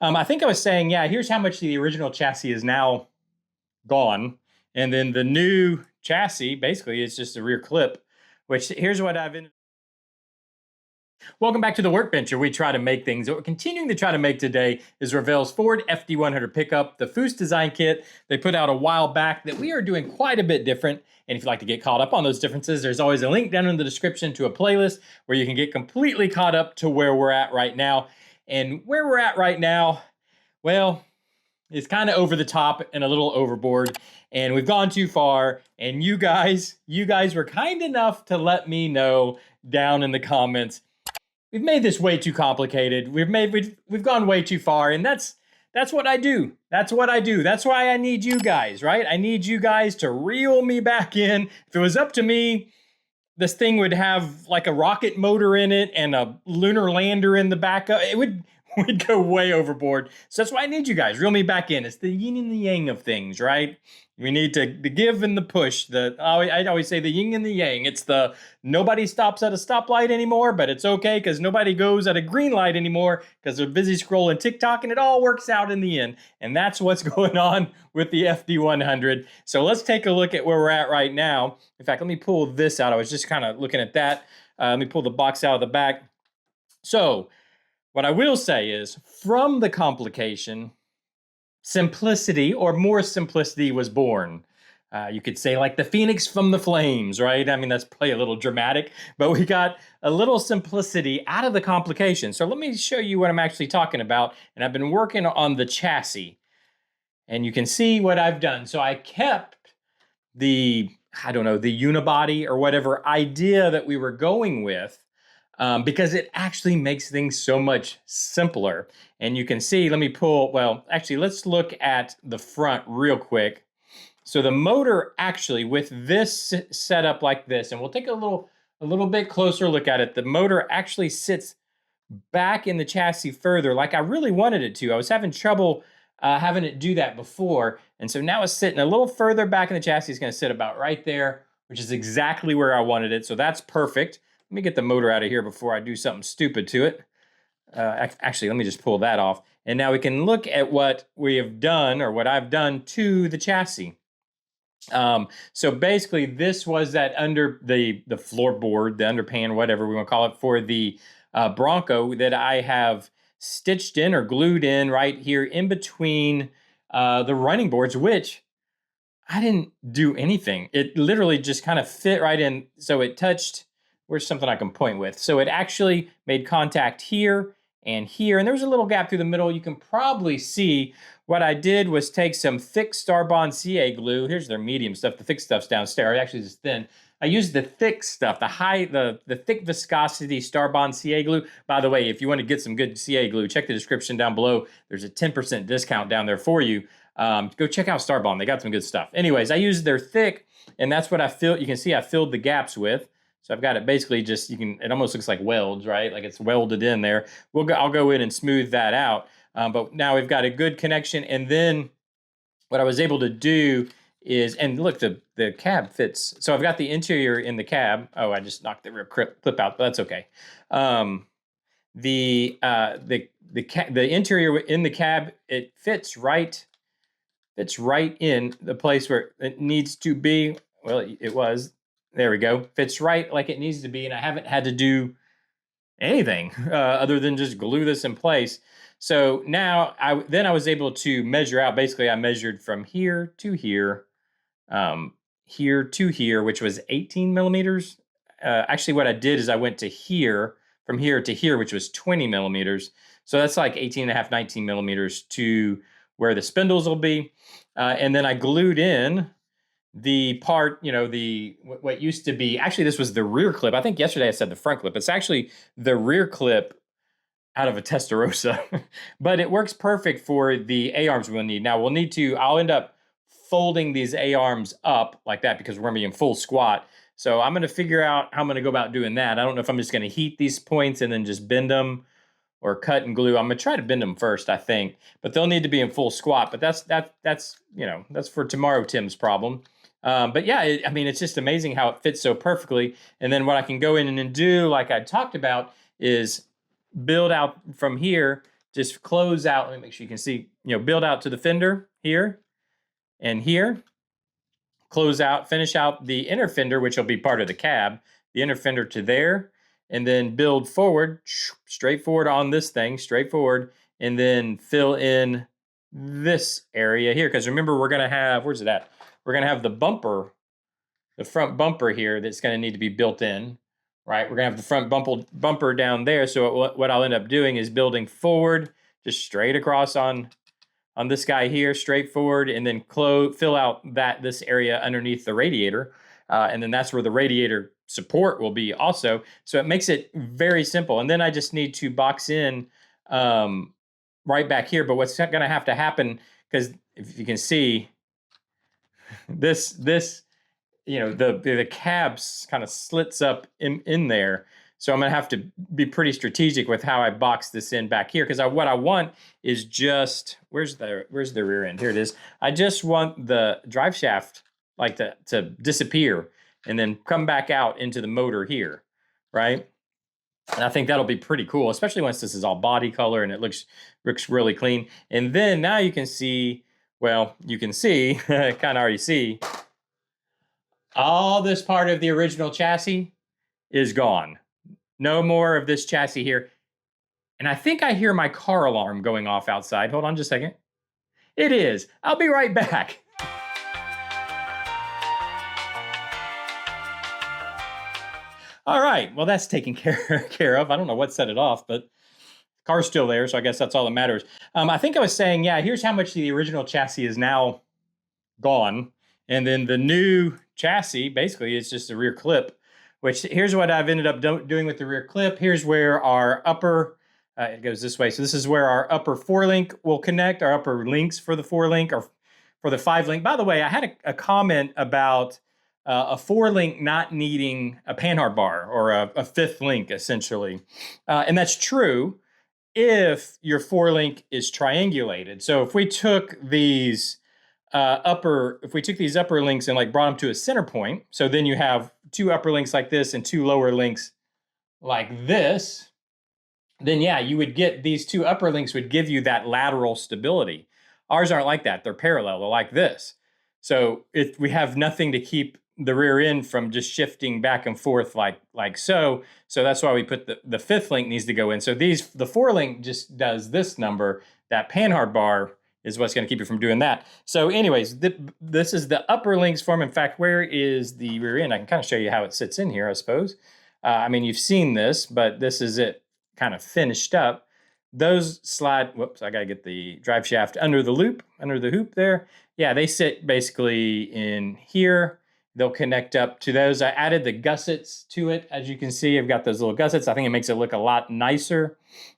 I think I was saying, yeah, here's how much the original chassis is now gone. And then the new chassis, basically, is just a rear clip, which here's what I've ended. Welcome back to the workbench, where we try to make things. What we're continuing to try to make today is Revell's Ford FD-100 pickup, the Foose design kit they put out a while back that we are doing quite a bit different. And if you'd like to get caught up on those differences, there's always a link down in the description to a playlist where you can get completely caught up to where we're at right now. And where we're at right now, well, it's kind of over the top and a little overboard, and we've gone too far. And you guys were kind enough to let me know down in the comments. We've made this way too complicated. We've gone way too far, and that's what I do. That's what I do. That's why I need you guys, right? I need you guys to reel me back in. If it was up to me, this thing would have like a rocket motor in it and a lunar lander in the back. We'd go way overboard. So that's why I need you guys. Reel me back in. It's the yin and the yang of things, right? We need to the give and the push. I always say the yin and the yang. It's the nobody stops at a stoplight anymore, but it's okay because nobody goes at a green light anymore because they're busy scrolling TikTok, and it all works out in the end. And that's what's going on with the FD-100. So let's take a look at where we're at right now. In fact, let me pull this out. I was just kind of looking at that. Let me pull the box out of the back. So what I will say is, from the complication, simplicity, or more simplicity, was born. You could say like the phoenix from the flames, right? I mean, that's probably a little dramatic, but we got a little simplicity out of the complication. So let me show you what I'm actually talking about. And I've been working on the chassis, and you can see what I've done. So I kept the, I don't know, the unibody or whatever idea that we were going with, because it actually makes things so much simpler. And you can see, let me pull, well, actually, let's look at the front real quick. So the motor actually, with this setup like this, and we'll take a little bit closer look at it, the motor actually sits back in the chassis further like I really wanted it to. I was having trouble having it do that before. And so now it's sitting a little further back in the chassis. It's going to sit about right there, which is exactly where I wanted it. So that's perfect. Let me get the motor out of here before I do something stupid to it. Actually, let me just pull that off. And now we can look at what we have done, or what I've done to the chassis. So basically, this was that under the floorboard, the underpan, whatever we want to call it, for the Bronco that I have stitched in or glued in right here in between the running boards, which I didn't do anything. It literally just kind of fit right in. So it touched. Where's something I can point with? So it actually made contact here and here, and there was a little gap through the middle. You can probably see what I did was take some thick Starbond CA glue. Here's their medium stuff. The thick stuff's downstairs. Actually, it's thin. I used the thick stuff, the thick viscosity Starbond CA glue. By the way, if you want to get some good CA glue, check the description down below. There's a 10% discount down there for you. Go check out Starbond. They got some good stuff. Anyways, I used their thick, and that's what I filled. You can see I filled the gaps with. So I've got it basically just, it almost looks like welds, right? Like it's welded in there. I'll go in and smooth that out. But now we've got a good connection. And then what I was able to do is, and look, the cab fits. So I've got the interior in the cab. Oh, I just knocked the rear clip out, but that's okay. The interior in the cab, it fits right in the place where it needs to be. Well, it was. There we go. Fits right like it needs to be, and I haven't had to do anything other than just glue this in place. So now I was able to measure out. Basically, I measured from here to here, here to here, which was 18 millimeters. Actually, what I did is I went to here, from here to here, which was 20 millimeters. So that's like 18 and a half, 19 millimeters to where the spindles will be. And then I glued in the part, what used to be, actually this was the rear clip. I think yesterday I said the front clip. It's actually the rear clip out of a Testarossa, but it works perfect for the A-arms we'll need. Now I'll end up folding these A-arms up like that because we're gonna be in full squat. So I'm gonna figure out how I'm gonna go about doing that. I don't know if I'm just gonna heat these points and then just bend them, or cut and glue. I'm gonna try to bend them first, I think, but they'll need to be in full squat. But that's for tomorrow Tim's problem. But yeah, it's just amazing how it fits so perfectly. And then what I can go in and do, like I talked about, is build out from here just close out. Let me make sure you can see, build out to the fender here and here. Close out, finish out the inner fender, which will be part of the cab, the inner fender to there, and then build forward, straight forward on this thing, straight forward, and then fill in this area here. Because remember, we're going to have, where's it at? We're going to have the bumper, the front bumper here that's going to need to be built in, right? We're going to have the front bumper down there. So what I'll end up doing is building forward, just straight across on this guy here, straightforward, and then fill out this area underneath the radiator. And then that's where the radiator support will be also. So it makes it very simple. And then I just need to box in right back here. But what's going to have to happen, because if you can see, this the cabs kind of slits up in there. So I'm going to have to be pretty strategic with how I box this in back here, because what I want is just, where's the rear end? Here it is. I just want the drive shaft like to disappear and then come back out into the motor here, right? And I think that'll be pretty cool, especially once this is all body color and it looks really clean. And then now you can see, kind of already see, all this part of the original chassis is gone. No more of this chassis here. And I think I hear my car alarm going off outside. Hold on just a second. It is. I'll be right back. All right. Well, that's taken care of. I don't know what set it off, but the car's still there, so I guess that's all that matters. I think I was saying, here's how much the original chassis is now gone. And then the new chassis, basically, it's just a rear clip. Which, here's what I've ended up doing with the rear clip. Here's where our upper, it goes this way. So this is where our upper 4-link will connect, our upper links for the 4-link or for the 5-link. By the way, I had a comment about a 4-link not needing a panhard bar or a 5th link, essentially. And that's true if your 4-link is triangulated. So if we took these upper links and brought them to a center point, so then you have 2 upper links like this and 2 lower links like this, then you would get these 2 upper links would give you that lateral stability. Ours aren't like that. They're parallel. They're like this. So we have nothing to keep the rear end from just shifting back and forth like so. So that's why we put the 5th link needs to go in. So the 4-link just does this number. That panhard bar is what's going to keep you from doing that. So anyways, this is the upper links form. In fact, where is the rear end? I can kind of show you how it sits in here, I suppose. You've seen this, but this is it kind of finished up. Those slide, whoops, I got to get the drive shaft under the hoop there. Yeah, they sit basically in here. They'll connect up to those. I added the gussets to it. As you can see, I've got those little gussets. I think it makes it look a lot nicer.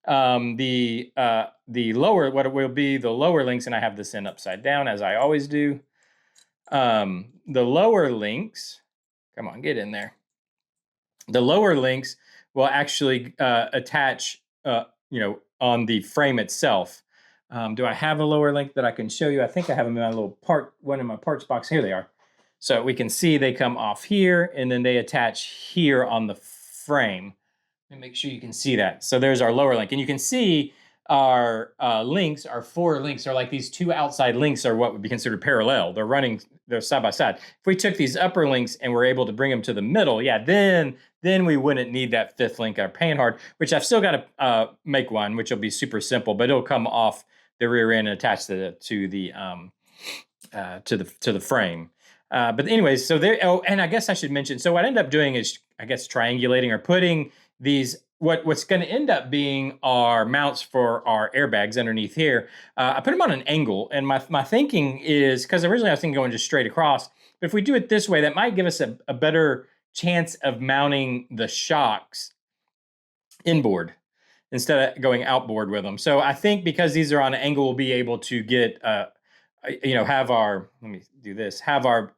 The lower, what it will be, the lower links, and I have this in upside down as I always do. The lower links, come on, get in there. The lower links will actually attach, on the frame itself. Do I have a lower link that I can show you? I think I have them in my little one in my parts box. Here they are. So we can see they come off here and then they attach here on the frame. Let me make sure you can see that. So there's our lower link. And you can see our links, our 4 links are like these 2 outside links are what would be considered parallel. They're side by side. If we took these upper links and we're able to bring them to the middle, then we wouldn't need that 5th link, our panhard, which I've still got to make one, which will be super simple, but it'll come off the rear end and attach to the frame. But anyways, so there. Oh, and I guess I should mention. So what I end up doing is, I guess, triangulating or putting these. What's going to end up being our mounts for our airbags underneath here. I put them on an angle, and my thinking is, because originally I was thinking going just straight across. But if we do it this way, that might give us a better chance of mounting the shocks inboard instead of going outboard with them. So I think because these are on an angle, we'll be able to get. Have our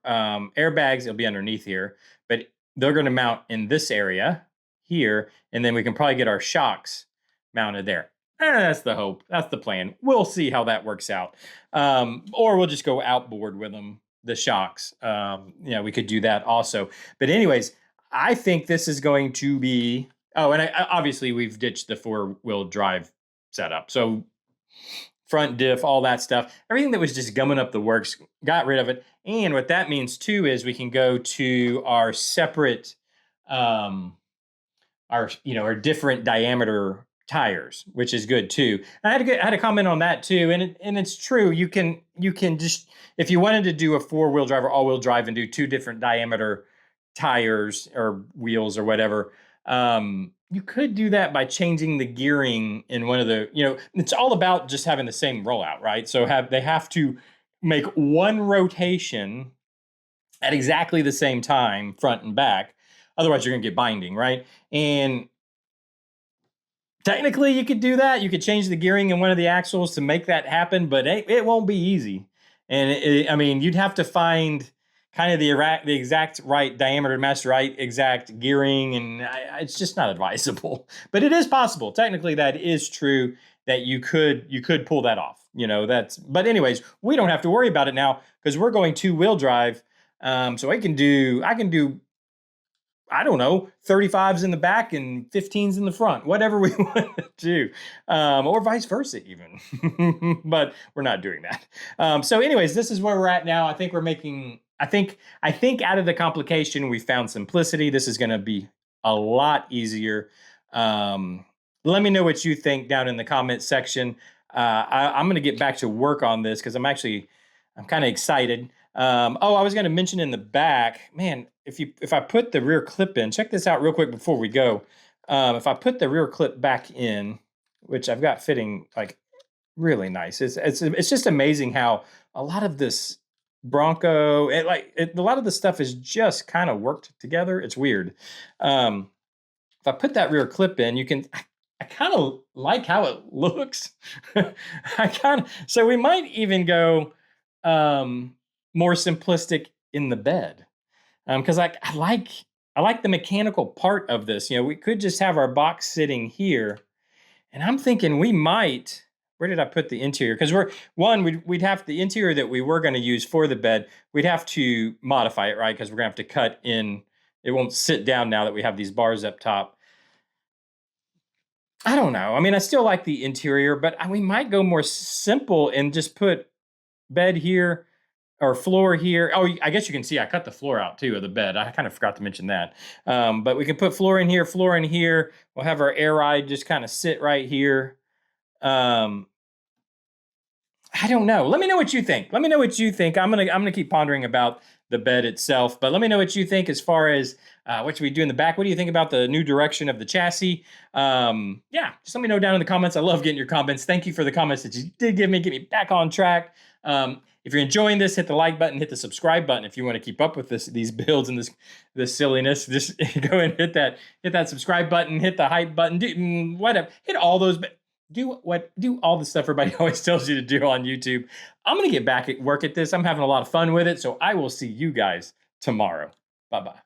airbags, it'll be underneath here, but they're going to mount in this area here, and then we can probably get our shocks mounted there. That's the hope. That's the plan. We'll see how that works out. Or we'll just go outboard with them, the shocks. We could do that also. But anyways, I think this is going to be, and obviously we've ditched the 4-wheel drive setup. So front diff, all that stuff, everything that was just gumming up the works, got rid of it. And what that means too is we can go to our separate, our different diameter tires, which is good too. I had a comment on that too, and it's true. You can just, if you wanted to do a 4-wheel drive or all-wheel drive and do 2 different diameter tires or wheels or whatever, you could do that by changing the gearing in one of the, it's all about just having the same rollout, right? So they have to make one rotation at exactly the same time, front and back. Otherwise, you're going to get binding, right? And technically, you could do that. You could change the gearing in one of the axles to make that happen, but it won't be easy. And I mean, you'd have to find kind of the exact right diameter, match right exact gearing, and it's just not advisable. But it is possible. Technically, that is true that you could pull that off. But anyways, we don't have to worry about it now because we're going 2-wheel drive. So I can do, I don't know, 35s in the back and 15s in the front, whatever we want to do, or vice versa even. But we're not doing that. So anyways, this is where we're at now. I think we're making, I think out of the complication, we found simplicity. This is going to be a lot easier. Let me know what you think down in the comments section. I'm going to get back to work on this because I'm kind of excited. I was going to mention in the back, man, if I put the rear clip in, check this out real quick before we go. If I put the rear clip back in, which I've got fitting like really nice, it's just amazing how a lot of this Bronco, a lot of the stuff is just kind of worked together. It's weird. If I put that rear clip in, I kind of like how it looks. So we might even go more simplistic in the bed, because I like the mechanical part of this. We could just have our box sitting here, and I'm thinking we might. Where did I put the interior? Because we'd have the interior that we were going to use for the bed. We'd have to modify it, right? Because we're going to have to cut in. It won't sit down now that we have these bars up top. I don't know. I mean, I still like the interior, but we might go more simple and just put bed here or floor here. Oh, I guess you can see I cut the floor out too of the bed. I kind of forgot to mention that. But we can put floor in here, floor in here. We'll have our air ride just kind of sit right here. I don't know. Let me know what you think. Let me know what you think. I'm gonna keep pondering about the bed itself, but let me know what you think as far as what should we do in the back. What do you think about the new direction of the chassis? Yeah, just let me know down in the comments. I love getting your comments. Thank you for the comments that you did give me. Get me back on track. If you're enjoying this, hit the like button, hit the subscribe button. If you want to keep up with these builds and this silliness, just go and hit that subscribe button, hit the hype button, do whatever, hit all those. Do all the stuff everybody always tells you to do on YouTube. I'm gonna get back at work at this. I'm having a lot of fun with it, so I will see you guys tomorrow. Bye-bye.